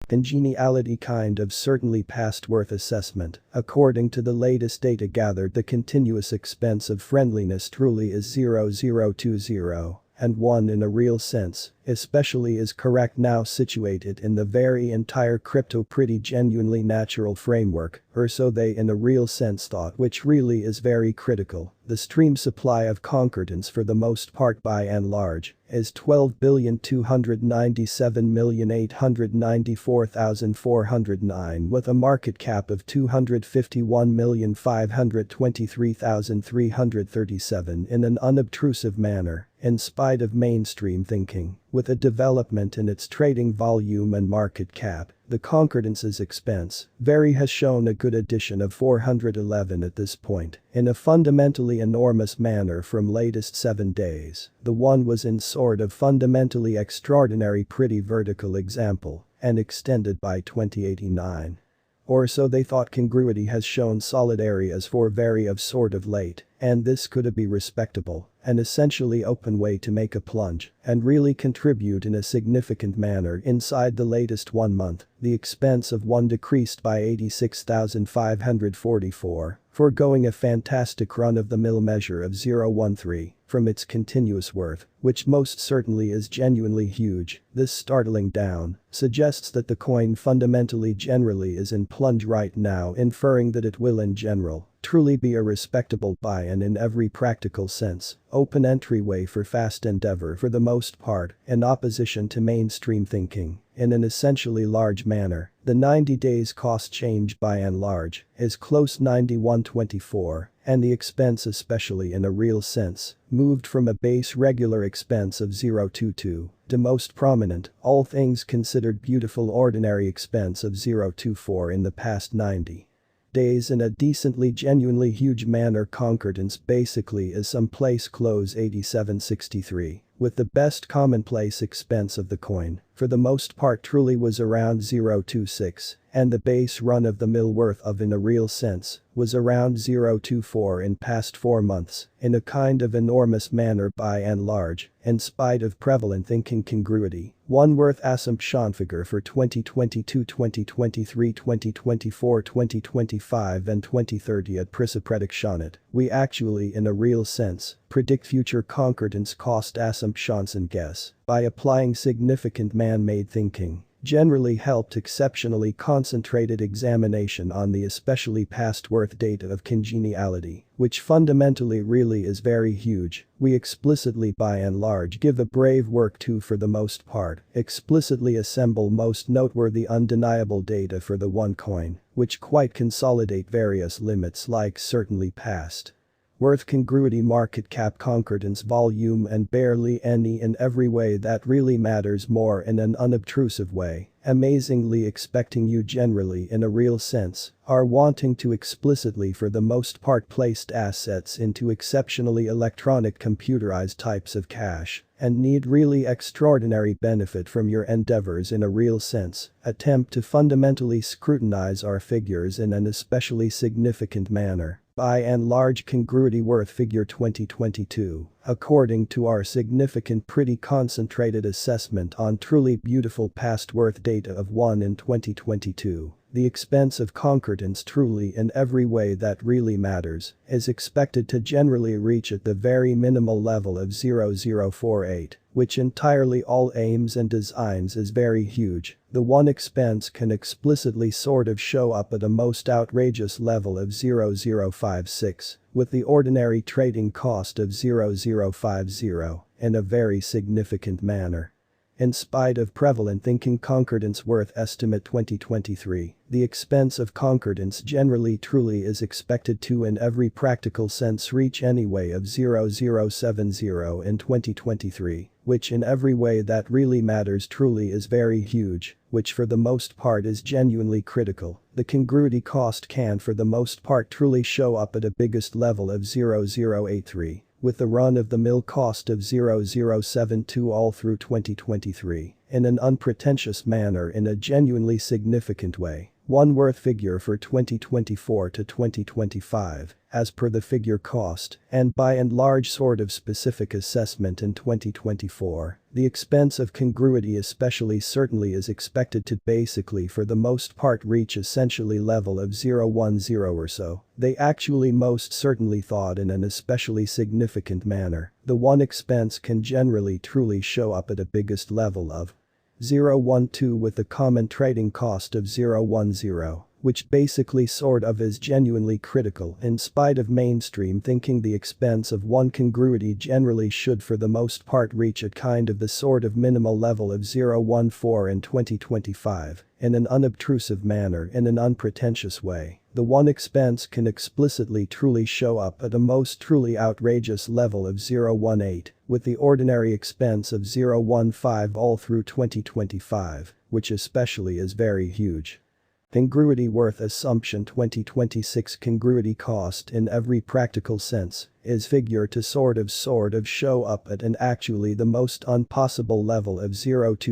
Congeniality kind of certainly past worth assessment. According to the latest data gathered, the continuous expense of friendliness truly is 0020. And one in a real sense, especially is correct now situated in the very entire crypto pretty genuinely natural framework, or so they in a real sense thought, which really is very critical. The stream supply of concordance for the most part by and large is 12,297,894,409 with a market cap of 251,523,337 in an unobtrusive manner. In spite of mainstream thinking, with a development in its trading volume and market cap, the concordance's expense has shown a good addition of 411 at this point, in a fundamentally enormous manner from latest 7 days. The one was in sort of fundamentally extraordinary pretty vertical example, and extended by 2089. Or so they thought. Congruity has shown solid areas for very of sort of late, and this could be respectable, an essentially open way to make a plunge and really contribute in a significant manner inside the latest 1 month. The expense of one decreased by 86,544, foregoing a fantastic run-of-the-mill measure of 0.13 from its continuous worth, which most certainly is genuinely huge. This startling down suggests that the coin fundamentally generally is in plunge right now, inferring that it will in general truly be a respectable buy and in every practical sense, open entryway for fast endeavor for the most part, in opposition to mainstream thinking. In an essentially large manner, the 90 days cost change by and large is close 91.24, and the expense especially in a real sense, moved from a base regular expense of 0.22 to most prominent, all things considered beautiful ordinary expense of 0.24 in the past 90 days in a decently genuinely huge manner. Concordance basically is someplace close 87.63, with the best commonplace expense of the coin, for the most part truly was around 0.26, and the base run-of-the-mill worth of in a real sense was around 0.24 in past 4 months, in a kind of enormous manner by and large, in spite of prevalent thinking. Congruity, one worth assumption figure for 2022, 2023, 2024, 2025 and 2030 at Prediction. We actually in a real sense predict future concordance cost assumptions and guess, by applying significant man-made thinking, generally helped exceptionally concentrated examination on the especially past worth data of congeniality, which fundamentally really is very huge. We explicitly by and large give a brave work to for the most part, explicitly assemble most noteworthy undeniable data for the one coin, which quite consolidate various limits like certainly past worth, congruity, market cap, concordance, volume and barely any in every way that really matters more in an unobtrusive way, amazingly expecting you generally in a real sense, are wanting to explicitly for the most part placed assets into exceptionally electronic computerized types of cash, and need really extraordinary benefit from your endeavors in a real sense, attempt to fundamentally scrutinize our figures in an especially significant manner. By and large, congruity worth figure 2022, according to our significant pretty concentrated assessment on truly beautiful past worth data of 1 in 2022. The expense of concordance truly in every way that really matters is expected to generally reach at the very minimal level of 0.048, which entirely all aims and designs is very huge. The one expense can explicitly sort of show up at a most outrageous level of 0.056, with the ordinary trading cost of 0.050 in a very significant manner. In spite of prevalent thinking, concordance worth estimate 2023, the expense of concordance generally truly is expected to in every practical sense reach anyway of 0.070 in 2023, which in every way that really matters truly is very huge, which for the most part is genuinely critical. The congruity cost can for the most part truly show up at a biggest level of 0.083. With the run-of-the-mill cost of 0.072 all through 2023, in an unpretentious manner in a genuinely significant way. One worth figure for 2024 to 2025, as per the figure cost, and by and large sort of specific assessment in 2024, The expense of congruity especially certainly is expected to basically for the most part reach essentially level of 010 or so. They actually most certainly thought in an especially significant manner. The one expense can generally truly show up at a biggest level of 012 with the common trading cost of 010, which basically sort of is genuinely critical in spite of mainstream thinking the expense of one congruity generally should for the most part reach at kind of the sort of minimal level of 014 in 2025, in an unobtrusive manner in an unpretentious way. The one expense can explicitly truly show up at a most truly outrageous level of 018, with the ordinary expense of 015 all through 2025, which especially is very huge. Congruity worth assumption 2026 congruity cost in every practical sense is figure to sort of show up at an actually the most impossible level of 020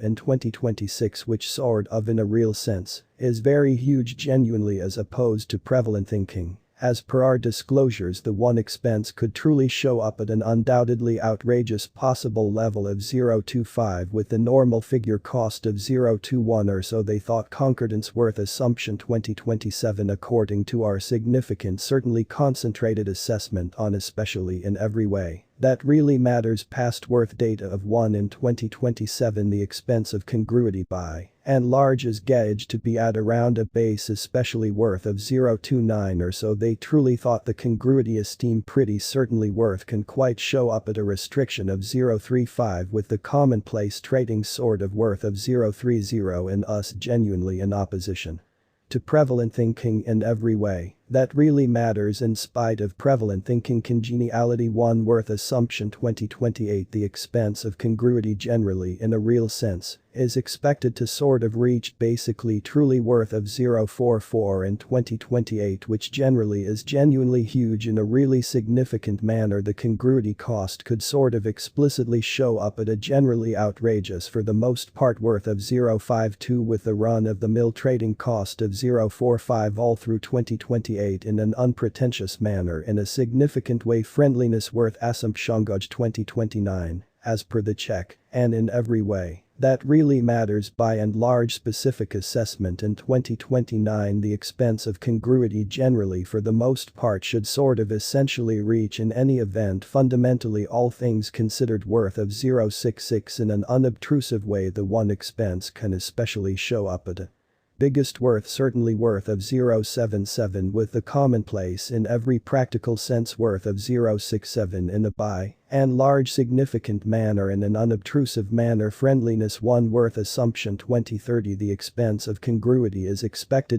in 2026 which sort of in a real sense is very huge genuinely as opposed to prevalent thinking. As per our disclosures the one expense could truly show up at an undoubtedly outrageous possible level of 025 with the normal figure cost of 021 or so they thought concordance worth assumption 2027 according to our significant certainly concentrated assessment on especially in every way. That really matters past worth data of 1 in 2027 the expense of congruity by and large is gauged to be at around a base especially worth of 029 or so they truly thought the congruity esteem pretty certainly worth can quite show up at a restriction of 035 with the commonplace trading sort of worth of 030 and us genuinely in opposition to prevalent thinking in every way. That really matters in spite of prevalent thinking congeniality 1 worth assumption 2028 the expense of congruity generally in a real sense is expected to sort of reach basically truly worth of 044 in 2028 which generally is genuinely huge in a really significant manner the congruity cost could sort of explicitly show up at a generally outrageous for the most part worth of 052 with the run-of-the-mill trading cost of 045 all through 2028 in an unpretentious manner in a significant way friendliness worth assumption 2029 as per the check and in every way. That really matters by and large specific assessment in 2029 the expense of congruity generally for the most part should sort of essentially reach in any event fundamentally all things considered worth of 066 in an unobtrusive way the one expense can especially show up at a biggest worth certainly worth of 077 with the commonplace in every practical sense worth of 067 in a by and large significant manner in an unobtrusive manner friendliness 1 worth assumption 2030 the expense of congruity is expected